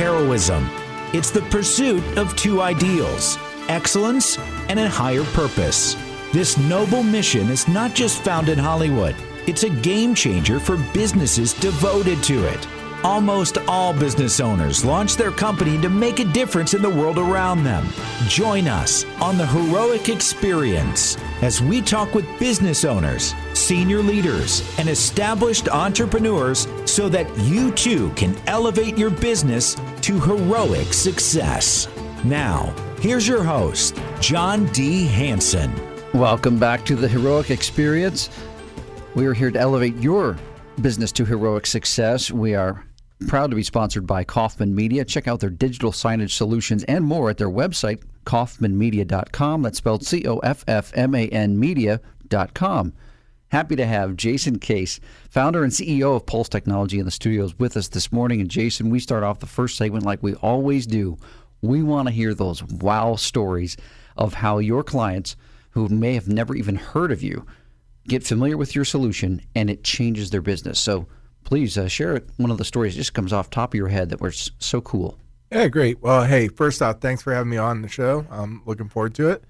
heroism. It's the pursuit of two ideals, excellence and a higher purpose. This noble mission is not just found in Hollywood. It's a game changer for businesses devoted to it. Almost all business owners launch their company to make a difference in the world around them. Join us on the Heroic Experience as we talk with business owners, senior leaders, and established entrepreneurs so that you too can elevate your business to heroic success. Now, here's your host, John D. Hanson. Welcome back to the Heroic Experience. We are here to elevate your business to heroic success. We are proud to be sponsored by Kaufman Media. Check out their digital signage solutions and more at their website, kaufmanmedia.com. That's spelled COFFMAN media.com. Happy to have Jason Case, founder and CEO of Pulse Technology, in the studios with us this morning. And Jason, we start off the first segment like we always do. We want to hear those wow stories of how your clients who may have never even heard of you get familiar with your solution and it changes their business. So please share one of the stories that just comes off top of your head that was so cool. Yeah, great. Well, hey, first off, thanks for having me on the show. I'm looking forward to it.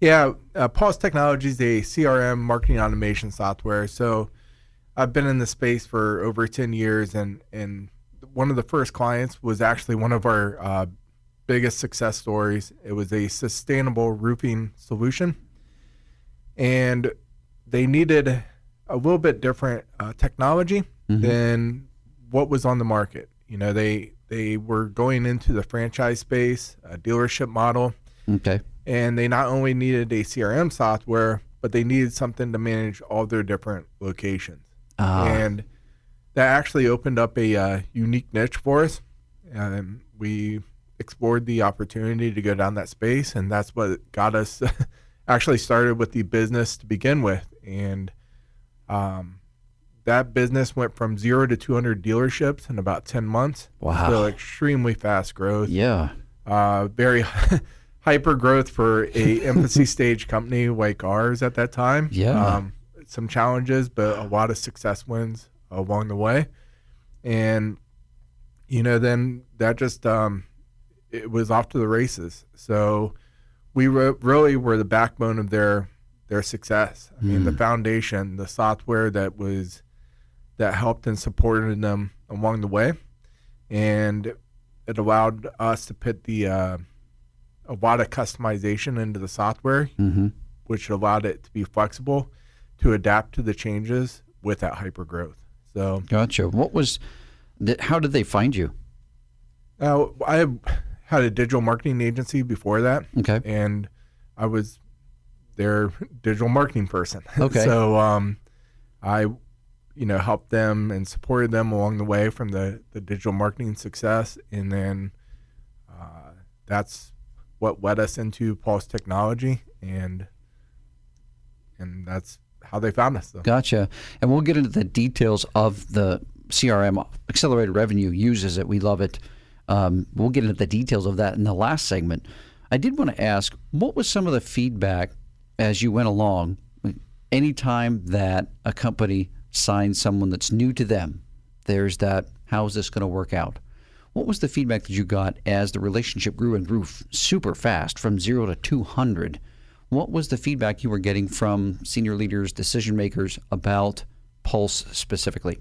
Yeah, Pulse Technology is a CRM marketing automation software. So I've been in the space for over 10 years, and one of the first clients was actually one of our biggest success stories. It was a sustainable roofing solution, and they needed a little bit different technology than what was on the market. You know, they were going into the franchise space, a dealership model. Okay. And they not only needed a CRM software, but they needed something to manage all their different locations. And that actually opened up a unique niche for us. And we explored the opportunity to go down that space, and that's what got us actually started with the business to begin with. And that business went from 0 to 200 dealerships in about 10 months. Wow. So extremely fast growth. Yeah. Very hyper growth for a infancy stage company like ours at that time. Yeah. Some challenges, but a lot of success wins along the way. And, you know, then that just, it was off to the races. So we really were the backbone of their success. I mean, the foundation, the software that helped and supported them along the way. And it allowed us to put a lot of customization into the software, which allowed it to be flexible to adapt to the changes with that hyper growth. So, gotcha. How did they find you? I had a digital marketing agency before that. Okay. And I was their digital marketing person. Okay. So I, helped them and supported them along the way from the digital marketing success. And then that's what led us into Pulse Technology, and that's how they found us. So. Gotcha. And we'll get into the details of the CRM. Accelerated Revenue uses it. We love it. We'll get into the details of that in the last segment. I did want to ask, what was some of the feedback as you went along? Anytime that a company signs someone that's new to them, there's that, how is this going to work out? What was the feedback that you got as the relationship grew and grew super fast from 0 to 200? What was the feedback you were getting from senior leaders, decision makers about Pulse specifically?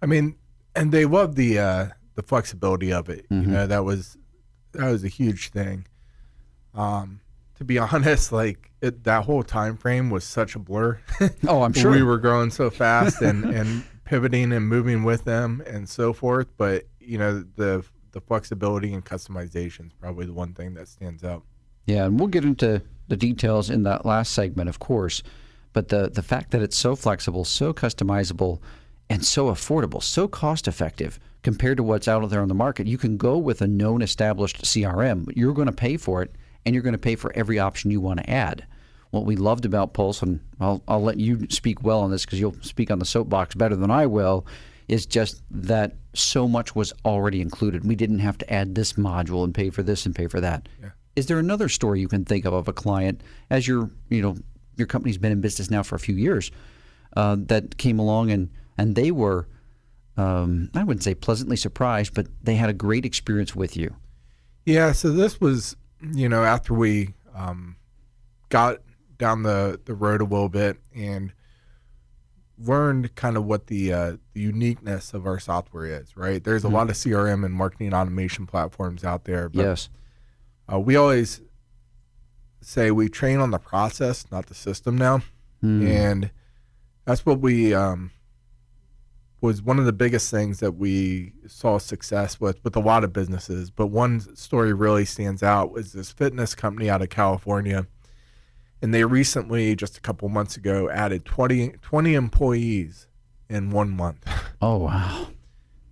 I mean, and they loved the flexibility of it. You know, that was a huge thing. To be honest, that whole time frame was such a blur. Oh, I'm sure. We were growing so fast and pivoting and moving with them and so forth. But, the flexibility and customization is probably the one thing that stands out. Yeah, and we'll get into the details in that last segment, of course. But the fact that it's so flexible, so customizable, and so affordable, so cost-effective compared to what's out there on the market. You can go with a known established CRM, but you're going to pay for it, and you're going to pay for every option you want to add. What we loved about Pulse, and I'll let you speak well on this because you'll speak on the soapbox better than I will, is just that so much was already included. We didn't have to add this module and pay for this and pay for that. Yeah. Is there another story you can think of a client, as your company's been in business now for a few years, that came along and they were I wouldn't say pleasantly surprised, but they had a great experience with you. Yeah, so this was, after we got down the road a little bit and learned kind of what the uniqueness of our software is, right? There's a lot of CRM and marketing automation platforms out there. But, Yes. we always say we train on the process, not the system now. And that's what we was one of the biggest things that we saw success with a lot of businesses. But one story really stands out was this fitness company out of California. And they recently, just a couple months ago, added 20 employees in 1 month. Oh, wow.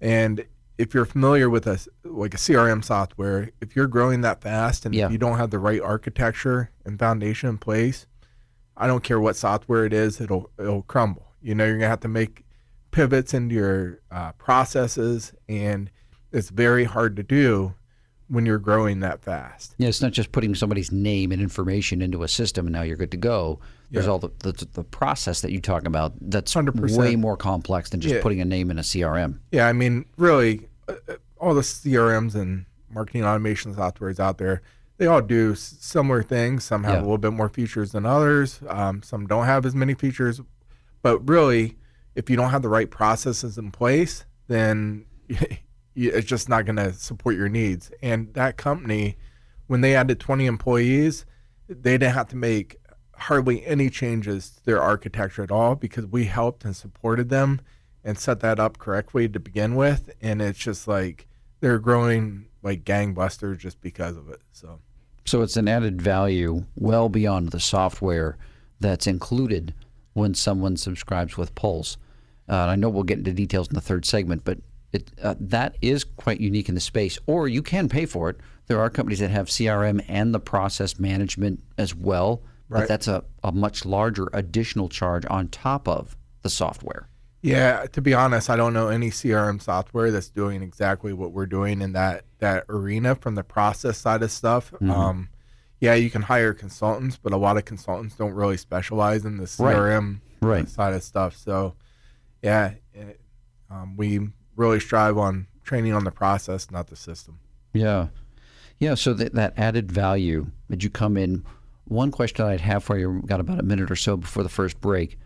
And if you're familiar with a CRM software, if you're growing that fast and if you don't have the right architecture and foundation in place, I don't care what software it is, it'll crumble. You're going to have to make pivots into your processes, and it's very hard to do when you're growing that fast. Yeah, it's not just putting somebody's name and information into a system and now you're good to go. There's all the process that you talk about that's 100%. way more complex than just putting a name in a CRM. Yeah, I mean, really, all the CRMs and marketing automation softwares out there, they all do similar things. Some have a little bit more features than others. Some don't have as many features. But really, if you don't have the right processes in place, then it's just not going to support your needs. And that company, when they added 20 employees, they didn't have to make hardly any changes to their architecture at all because we helped and supported them and set that up correctly to begin with. And it's just like they're growing like gangbusters just because of it. So it's an added value well beyond the software that's included when someone subscribes with Pulse. I know we'll get into details in the third segment, but that is quite unique in the space. Or you can pay for it. There are companies that have CRM and the process management as well, but that's a much larger additional charge on top of the software. Yeah, to be honest, I don't know any CRM software that's doing exactly what we're doing in that arena from the process side of stuff. Yeah, you can hire consultants, but a lot of consultants don't really specialize in the CRM side of stuff. So, yeah, we really strive on training on the process, not the system. Yeah. So that added value, did you come in? One question I'd have for you, we've got about a minute or so before the first break.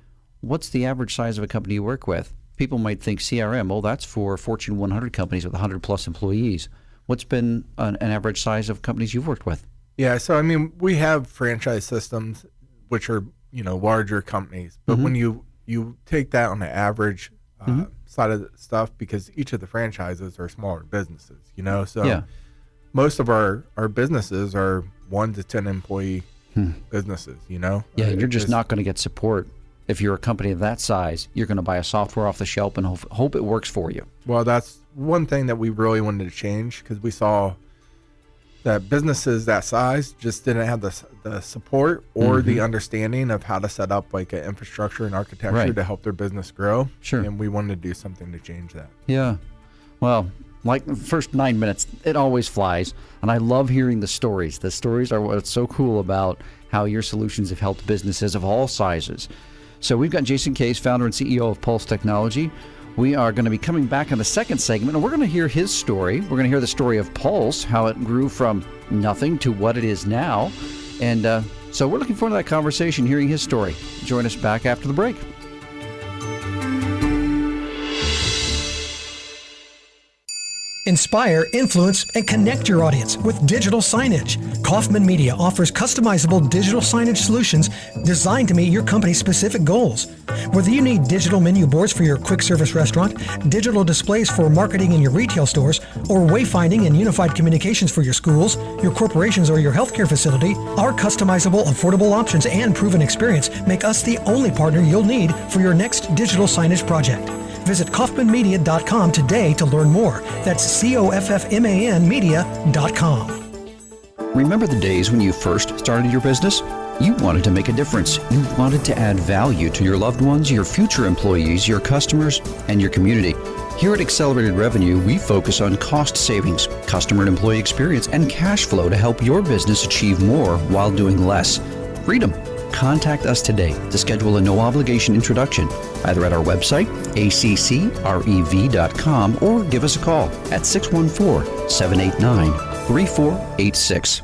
What's the average size of a company you work with? People might think CRM, that's for Fortune 100 companies with 100 plus employees. What's been an average size of companies you've worked with? Yeah, so I mean, we have franchise systems, which are, larger companies. But when you take that on the average side of the stuff, because each of the franchises are smaller businesses, so most of our businesses are 1 to 10 employee businesses, Yeah, you're just not going to get support. If you're a company of that size, you're going to buy a software off the shelf and hope it works for you. Well, that's one thing that we really wanted to change because we saw that businesses that size just didn't have the support or the understanding of how to set up like an infrastructure and architecture to help their business grow. Sure. And we wanted to do something to change that. Yeah. Well, like the first 9 minutes, it always flies. And I love hearing the stories. The stories are what's so cool about how your solutions have helped businesses of all sizes. So we've got Jason Case, founder and CEO of Pulse Technology. We are going to be coming back in the second segment, and we're going to hear his story. We're going to hear the story of Pulse, how it grew from nothing to what it is now. And so we're looking forward to that conversation, hearing his story. Join us back after the break. Inspire, influence, and connect your audience with digital signage. Kaufman Media offers customizable digital signage solutions designed to meet your company's specific goals. Whether you need digital menu boards for your quick service restaurant, digital displays for marketing in your retail stores, or wayfinding and unified communications for your schools, your corporations, or your healthcare facility, our customizable, affordable options and proven experience make us the only partner you'll need for your next digital signage project. Visit kaufmanmedia.com today to learn more. That's COFFMAN media.com. Remember the days when you first started your business? You wanted to make a difference. You wanted to add value to your loved ones, your future employees, your customers, and your community. Here at Accelerated Revenue, we focus on cost savings, customer and employee experience, and cash flow to help your business achieve more while doing less. Freedom. Contact us today to schedule a no-obligation introduction, either at our website, accrev.com, or give us a call at 614-789-3486.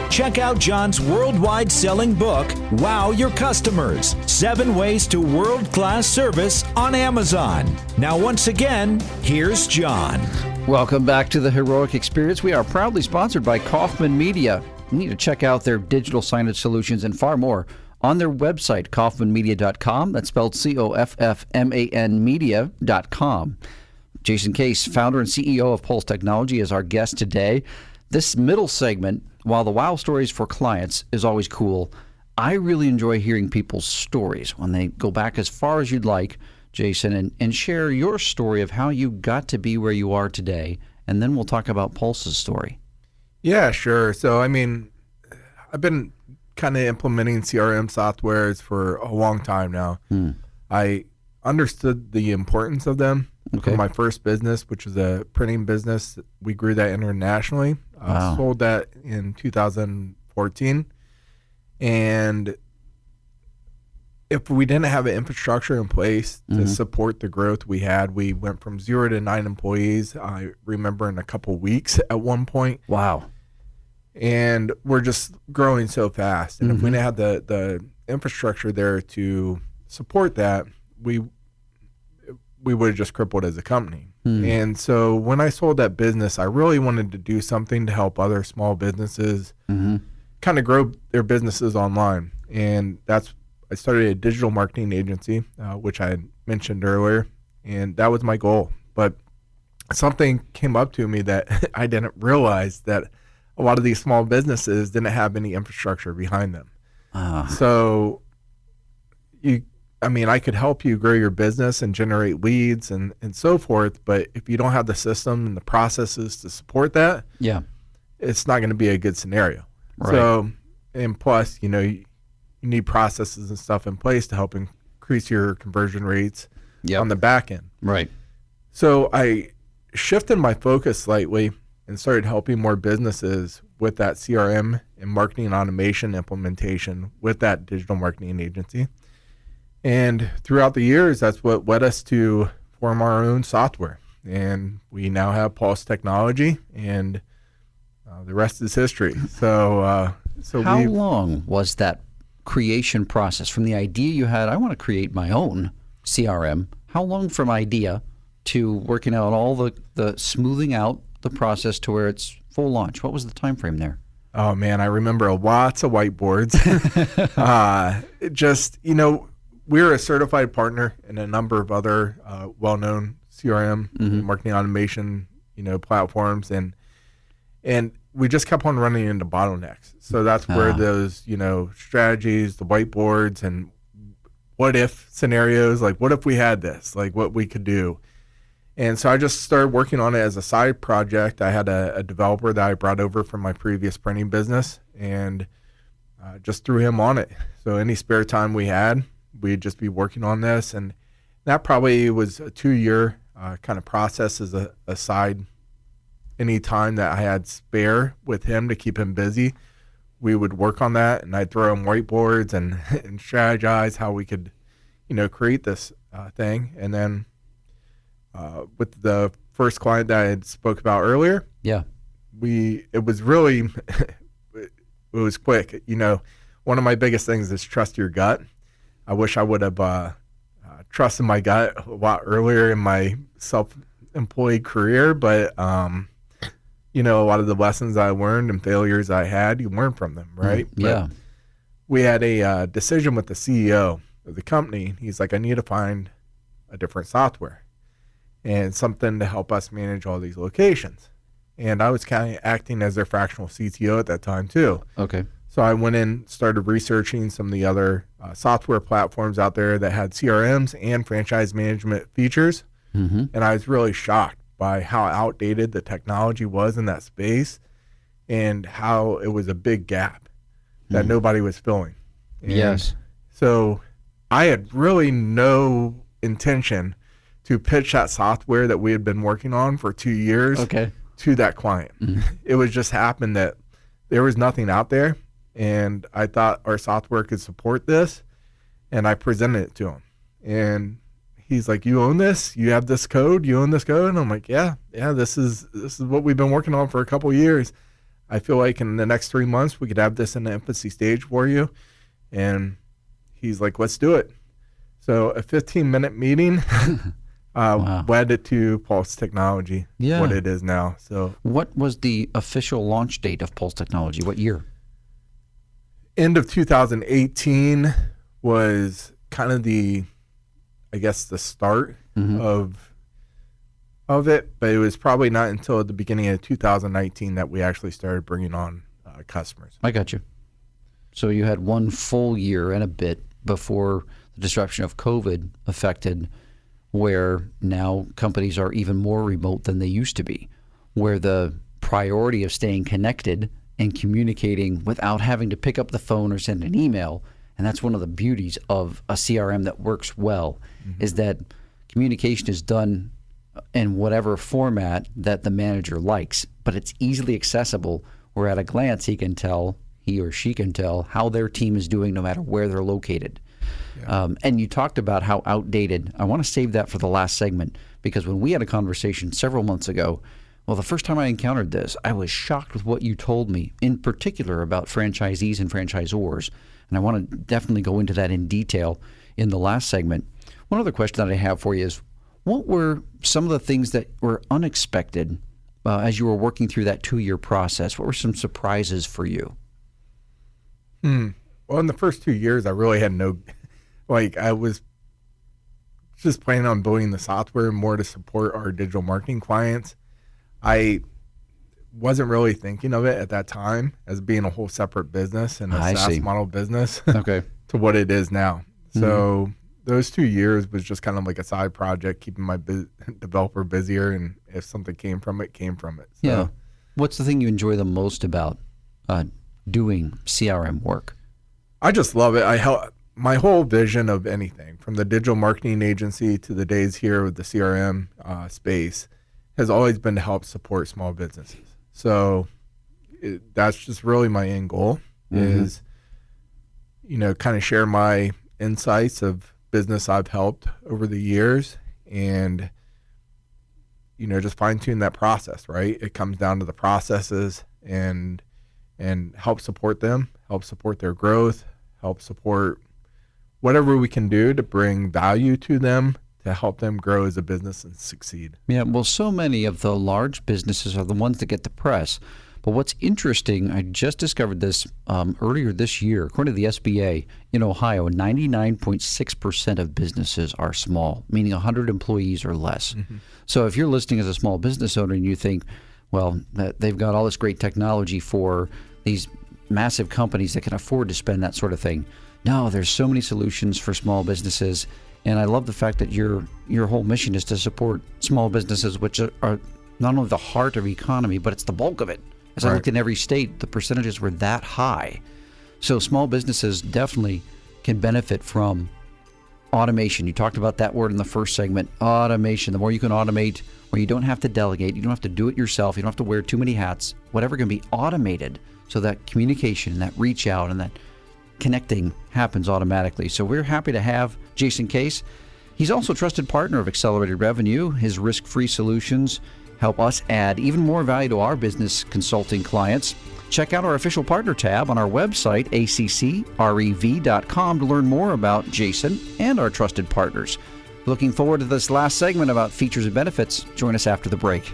Check out John's worldwide selling book, Wow Your Customers, 7 Ways to World-Class Service on Amazon. Now, once again, here's John. Welcome back to the Heroic Experience. We are proudly sponsored by Kaufman Media. You need to check out their digital signage solutions and far more on their website, kaufmanmedia.com. That's spelled COFFMAN media.com. Jason Case, founder and CEO of Pulse Technology, is our guest today. This middle segment, while the wow stories for clients is always cool, I really enjoy hearing people's stories when they go back as far as you'd like, Jason, and share your story of how you got to be where you are today. And then we'll talk about Pulse's story. Yeah, sure. So, I mean, I've been kind of implementing CRM softwares for a long time now. I understood the importance of them. Okay. For my first business, which was a printing business. We grew that internationally. Wow. Sold that in 2014. And if we didn't have an infrastructure in place to support the growth we had, we went from 0 to 9 employees. I remember in a couple weeks at one point. Wow. And we're just growing so fast. And if we didn't have the infrastructure there to support that, we would have just crippled as a company. And so when I sold that business, I really wanted to do something to help other small businesses kind of grow their businesses online. And I started a digital marketing agency, which I had mentioned earlier, and that was my goal. But something came up to me that I didn't realize, that a lot of these small businesses didn't have any infrastructure behind them. So I could help you grow your business and generate leads and so forth, but if you don't have the system and the processes to support that, it's not going to be a good scenario. Right. So, and plus, you need processes and stuff in place to help increase your conversion rates on the back end. Right. So I shifted my focus slightly and started helping more businesses with that CRM and marketing automation implementation with that digital marketing agency. And throughout the years, that's what led us to form our own software. And we now have Pulse Technology, and the rest is history. So how long was that creation process from the idea you had, I want to create my own CRM? How long from idea to working out all the smoothing out the process to where it's full launch? What was the time frame there? Oh, man, I remember lots of whiteboards. We're a certified partner in a number of other well-known CRM and marketing automation, platforms, and we just kept on running into bottlenecks. So that's where those, strategies, the whiteboards, and what if scenarios, like what if we had this, like what we could do. And so I just started working on it as a side project. I had a developer that I brought over from my previous printing business, and just threw him on it. So any spare time we had, we'd just be working on this. And that probably was a 2-year kind of process as a side. Any time that I had spare with him to keep him busy, we would work on that, and I'd throw him whiteboards and strategize how we could, create this thing. And then with the first client that I had spoke about earlier, it was really, it was quick. One of my biggest things is trust your gut. I wish I would have trusted my gut a lot earlier in my self-employed career, but a lot of the lessons I learned and failures I had, you learn from them, right? But we had a decision with the CEO of the company. He's like, I need to find a different software and something to help us manage all these locations. And I was kind of acting as their fractional CTO at that time too. Okay. So I went in, started researching some of the other software platforms out there that had CRMs and franchise management features. And I was really shocked by how outdated the technology was in that space and how it was a big gap that nobody was filling. And so I had really no intention to pitch that software that we had been working on for 2 years to that client. It was just happened that there was nothing out there. and I thought our software could support this, and I presented it to him. And he's like, "You own this? You have this code? You own this code?" And I'm like, "Yeah, this is what we've been working on for a couple of years. I feel like in the next 3 months we could have this in the infancy stage for you." And he's like, "Let's do it." So a 15-minute meeting led it to Pulse Technology, what it is now. So what was the official launch date of Pulse Technology? What year? End of 2018 was kind of the start of it, but it was probably not until the beginning of 2019 that we actually started bringing on customers. I got you. So you had 1 full year and a bit before the disruption of COVID affected, where now companies are even more remote than they used to be, where the priority of staying connected and communicating without having to pick up the phone or send an email. And that's one of the beauties of a CRM that works well, is that communication is done in whatever format that the manager likes, but it's easily accessible, where at a glance he or she can tell how their team is doing no matter where they're located. And you talked about how outdated. I want to save that for the last segment, because when we had a conversation several months ago, well, the first time I encountered this, I was shocked with what you told me, in particular about franchisees and franchisors. And I want to definitely go into that in detail in the last segment. One other question that I have for you is, what were some of the things that were unexpected as you were working through that 2-year process? What were some surprises for you? Well, in the first 2 years, I really had I was just planning on building the software more to support our digital marketing clients. I wasn't really thinking of it at that time as being a whole separate business and a SaaS model business to what it is now. So those 2 years was just kind of like a side project, keeping my developer busier, and if something came from it, came from it. So, what's the thing you enjoy the most about doing CRM work? I just love it. My whole vision of anything, from the digital marketing agency to the days here with the CRM space, has always been to help support small businesses. So that's just really my end goal, is, kind of share my insights of business I've helped over the years, and, just fine tune that process, right? It comes down to the processes, and help support them, help support their growth, help support whatever we can do to bring value to them, to help them grow as a business and succeed. Yeah, well, so many of the large businesses are the ones that get the press. But what's interesting, I just discovered this earlier this year. According to the SBA, in Ohio, 99.6% of businesses are small, meaning 100 employees or less. So if you're listening as a small business owner and you think, well, that they've got all this great technology for these massive companies that can afford to spend that sort of thing. No, there's so many solutions for small businesses. And I love the fact that your whole mission is to support small businesses, which are not only the heart of economy, but it's the bulk of it. As I looked in every state, the percentages were that high. So small businesses definitely can benefit from automation. You talked about that word in the first segment, automation. The more you can automate, where you don't have to delegate, you don't have to do it yourself, you don't have to wear too many hats, whatever can be automated, so that communication, that reach out, and that connecting happens automatically. So we're happy to have Jason Case. He's also a trusted partner of Accelerated Revenue. His risk-free solutions help us add even more value to our business consulting clients. Check out our official partner tab on our website, accrev.com, to learn more about Jason and our trusted partners. Looking forward to this last segment about features and benefits. Join us after the break.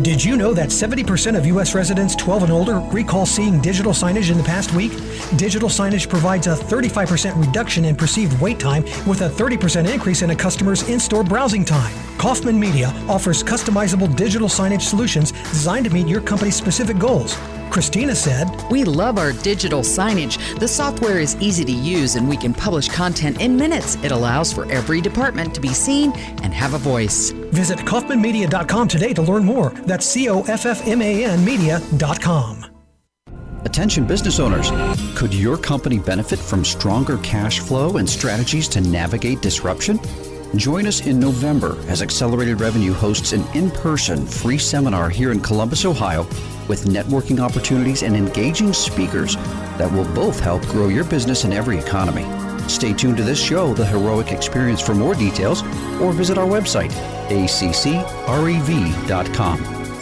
Did you know that 70% of U.S. residents 12 and older recall seeing digital signage in the past week? Digital signage provides a 35% reduction in perceived wait time with a 30% increase in a customer's in-store browsing time. Kaufman Media offers customizable digital signage solutions designed to meet your company's specific goals. Christina said, "We love our digital signage. The software is easy to use and we can publish content in minutes. It allows for every department to be seen and have a voice." Visit kaufmanmedia.com today to learn more. That's COFFMAN media.com. Attention business owners, could your company benefit from stronger cash flow and strategies to navigate disruption? Join us in November as Accelerated Revenue hosts an in-person free seminar here in Columbus, Ohio, with networking opportunities and engaging speakers that will both help grow your business in every economy. Stay tuned to this show, The Heroic Experience, for more details, or visit our website, accrev.com.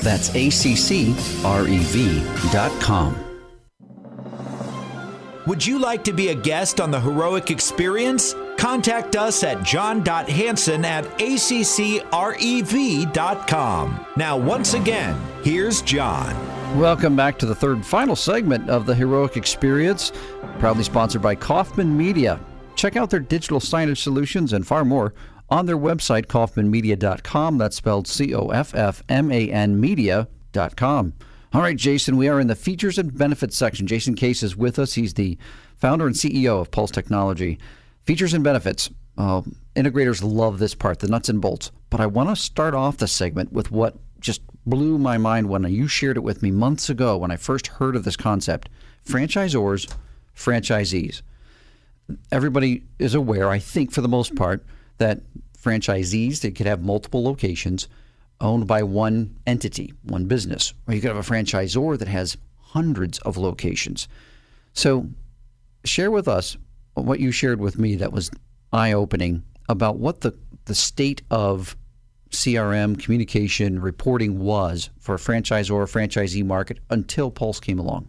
That's accrev.com. Would you like to be a guest on the Heroic Experience? Contact us at john.hansen@accrev.com. Now, once again, here's John. Welcome back to the third and final segment of the Heroic Experience, proudly sponsored by Kaufman Media. Check out their digital signage solutions and far more on their website, kaufmanmedia.com. That's spelled COFFMAN media.com. All right, Jason, we are in the features and benefits section. Jason Case is with us. He's the founder and CEO of Pulse Technology. Features and benefits. Integrators love this part, the nuts and bolts. But I want to start off the segment with what just blew my mind when you shared it with me months ago when I first heard of this concept. Franchisors, franchisees. Everybody is aware, I think for the most part, that franchisees, they could have multiple locations owned by one entity, one business. Or you could have a franchisor that has hundreds of locations. So share with us what you shared with me that was eye-opening about what the state of CRM, communication, reporting was for a franchisor, franchisee market until Pulse came along.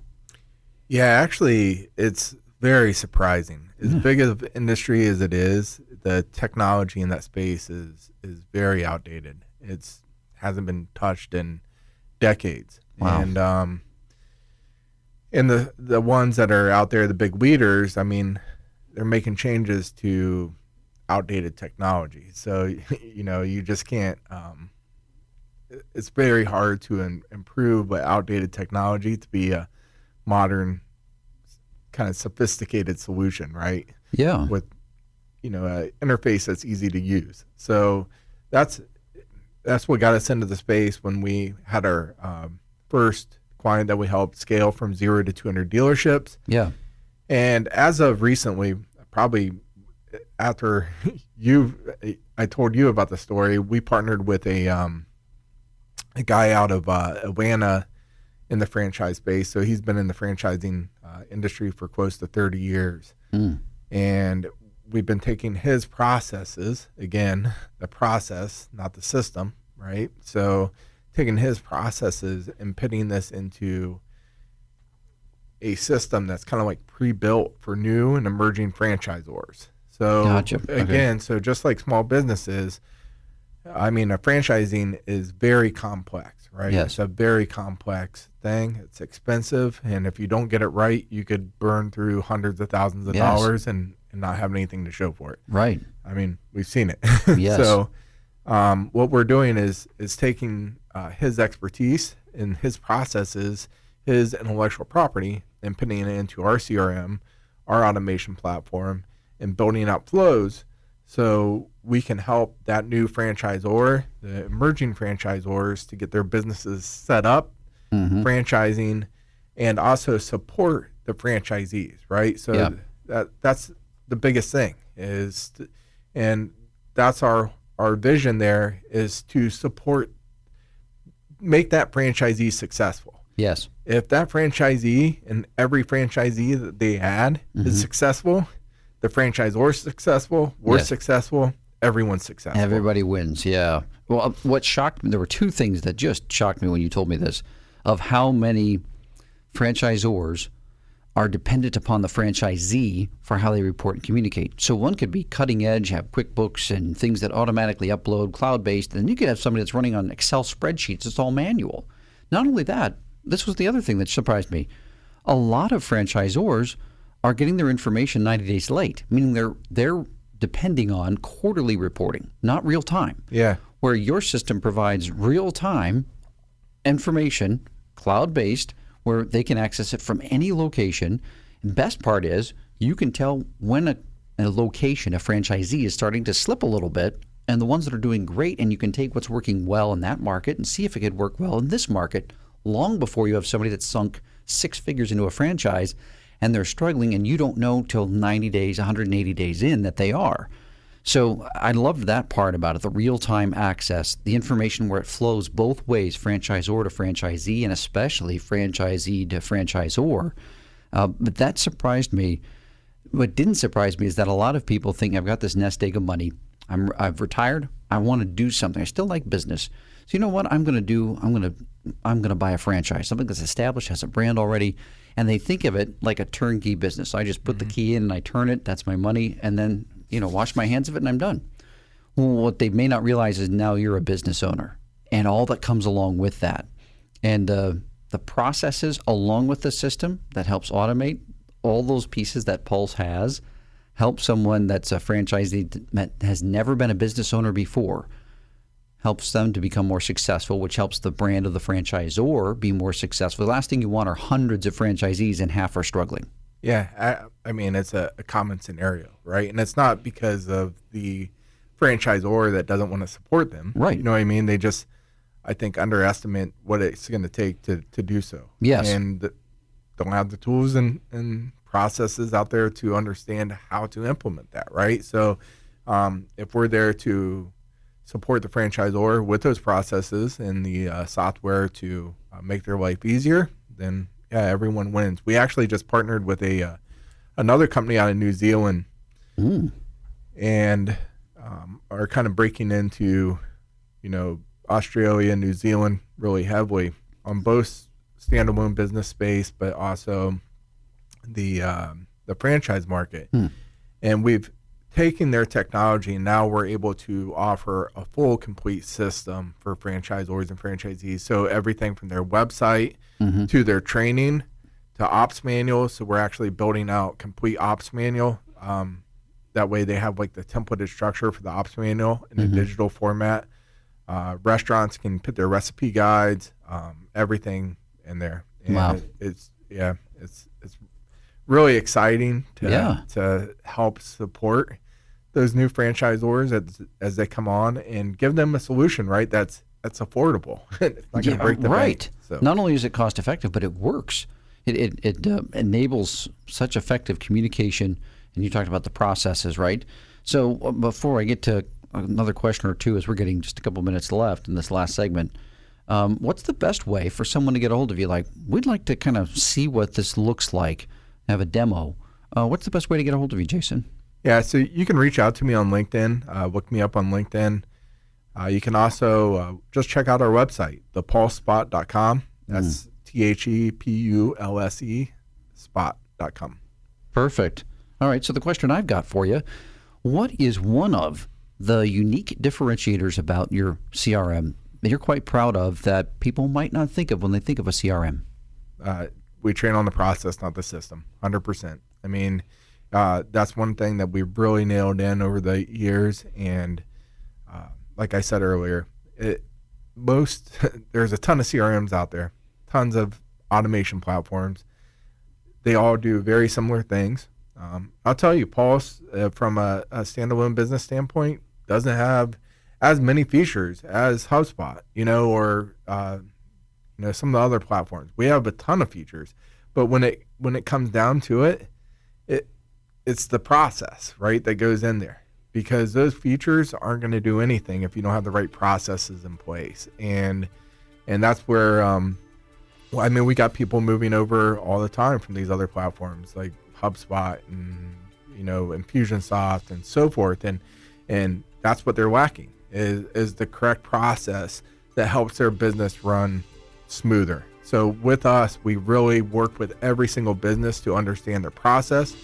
Yeah, actually, it's very surprising. As big of an industry as it is, the technology in that space is very outdated. It's hasn't been touched in decades. Wow. And the ones that are out there, the big leaders, I mean, they're making changes to outdated technology. So, you just can't, it's very hard to improve outdated technology to be a modern kind of sophisticated solution, right? Yeah. With, an interface that's easy to use. So that's what got us into the space when we had our first client that we helped scale from 0 to 200 dealerships. Yeah. And as of recently, probably after I told you about the story, we partnered with a guy out of Atlanta in the franchise space. So he's been in the franchising industry for close to 30 years. And we've been taking his processes, again, the process, not the system, right? So taking his processes and putting this into a system that's kind of like pre-built for new and emerging franchisors. So Gotcha. Again, so just like small businesses, I mean, a franchising is very complex, right? Yes. It's a very complex thing. It's expensive, and if you don't get it right, you could burn through hundreds of thousands of dollars and not have anything to show for it. Right. I mean, we've seen it. Yes. So what we're doing is taking his expertise and his processes, his intellectual property, and putting it into our CRM, our automation platform, and building out flows so we can help that new franchisor, the emerging franchisors, to get their businesses set up, franchising, and also support the franchisees, right? So that's the biggest thing and that's our vision there, is to support, make that franchisee successful. Yes. If that franchisee and every franchisee that they add is successful, the franchisor is successful, we're successful, everyone's successful. Everybody wins, yeah. Well, what shocked me, there were two things that just shocked me when you told me this, of how many franchisors are dependent upon the franchisee for how they report and communicate. So one could be cutting edge, have QuickBooks and things that automatically upload, cloud-based, and you could have somebody that's running on Excel spreadsheets. It's all manual. Not only that, this was the other thing that surprised me. A lot of franchisors are getting their information 90 days late, meaning they're depending on quarterly reporting, not real time. Yeah. Where your system provides real time information, cloud-based, where they can access it from any location. And best part is you can tell when a location, a franchisee, is starting to slip a little bit, and the ones that are doing great, and you can take what's working well in that market and see if it could work well in this market long before you have somebody that's sunk 6 figures into a franchise and they're struggling, and you don't know till 90 days, 180 days in that they are. So I loved that part about it, the real-time access, the information where it flows both ways, franchisor to franchisee, and especially franchisee to franchisor. But that surprised me. What didn't surprise me is that a lot of people think I've got this nest egg of money. I've retired. I want to do something. I still like business. So you know what I'm going to do? I'm going to buy a franchise, something that's established, has a brand already, and they think of it like a turnkey business. So I just put the key in and I turn it. That's my money, and then wash my hands of it and I'm done. Well, what they may not realize is now you're a business owner and all that comes along with that, and the processes along with the system that helps automate all those pieces that Pulse has. Help someone that's a franchisee that has never been a business owner before, helps them to become more successful, which helps the brand of the franchisor be more successful. The last thing you want are hundreds of franchisees and half are struggling. Yeah, I mean, it's a common scenario, right? And it's not because of the franchisor that doesn't want to support them. Right. You know what I mean? They just, I think, underestimate what it's going to take to do so. Yes. And don't have the tools and processes out there to understand how to implement that, right? So if we're there to support the franchisor with those processes and the software to make their life easier, then yeah, everyone wins. We actually just partnered with another company out of New Zealand and are kind of breaking into, Australia and New Zealand really heavily on both standalone business space, but also the franchise market. And we've taken their technology and now we're able to offer a full complete system for franchisors and franchisees. So everything from their website to their training to ops manuals. So we're actually building out complete ops manual. That way they have like the templated structure for the ops manual in a digital format. Restaurants can put their recipe guides, everything in there. And wow. It's really exciting to help support those new franchisors as they come on and give them a solution, right? That's affordable. It's not going to break the bank. So. Not only is it cost effective, but it works. It enables such effective communication. And you talked about the processes, right? So before I get to another question or two, as we're getting just a couple minutes left in this last segment, what's the best way for someone to get a hold of you? Like, we'd like to kind of see what this looks like, have a demo. What's the best way to get a hold of you, Jason? Yeah, so you can reach out to me on LinkedIn. Look me up on LinkedIn. You can also just check out our website, thepulsespot.com. That's THEPULSE spot.com. Perfect. All right, so the question I've got for you, what is one of the unique differentiators about your CRM that you're quite proud of that people might not think of when they think of a CRM? We train on the process, not the system, 100%. I mean, that's one thing that we've really nailed in over the years. And like I said earlier, there's a ton of CRMs out there, tons of automation platforms. They all do very similar things. I'll tell you, Pulse, from a standalone business standpoint, doesn't have as many features as HubSpot, or some of the other platforms. We have a ton of features, but when it comes down to it, it's the process, right, that goes in there, because those features aren't going to do anything if you don't have the right processes in place. And that's where we got people moving over all the time from these other platforms like HubSpot and Infusionsoft and so forth, and that's what they're lacking is the correct process that helps their business run smoother. So with us, we really work with every single business to understand their process,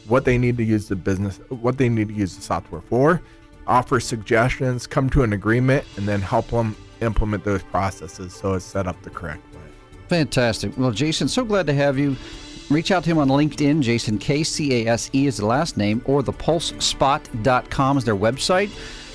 what they need to use the software for, offer suggestions, come to an agreement, and then help them implement those processes so it's set up the correct way. Fantastic. Well, Jason, so glad to have you. Reach out to him on LinkedIn. Jason Case is the last name, or thepulsespot.com is their website.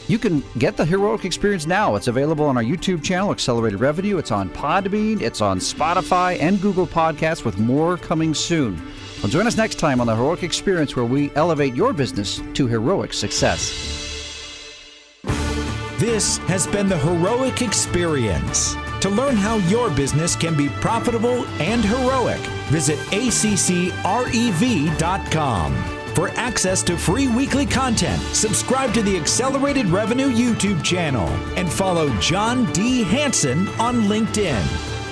You can get the Heroic Experience now. It's available on our YouTube channel, Accelerated Revenue. It's on Podbean. It's on Spotify and Google Podcasts, with more coming soon. Well, join us next time on the Heroic Experience, where we elevate your business to heroic success. This has been the Heroic Experience. To learn how your business can be profitable and heroic, visit ACCREV.com. For access to free weekly content, subscribe to the Accelerated Revenue YouTube channel and follow John D. Hanson on LinkedIn.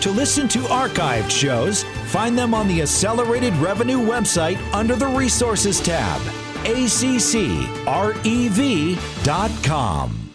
To listen to archived shows, find them on the Accelerated Revenue website under the Resources tab, ACCREV.com.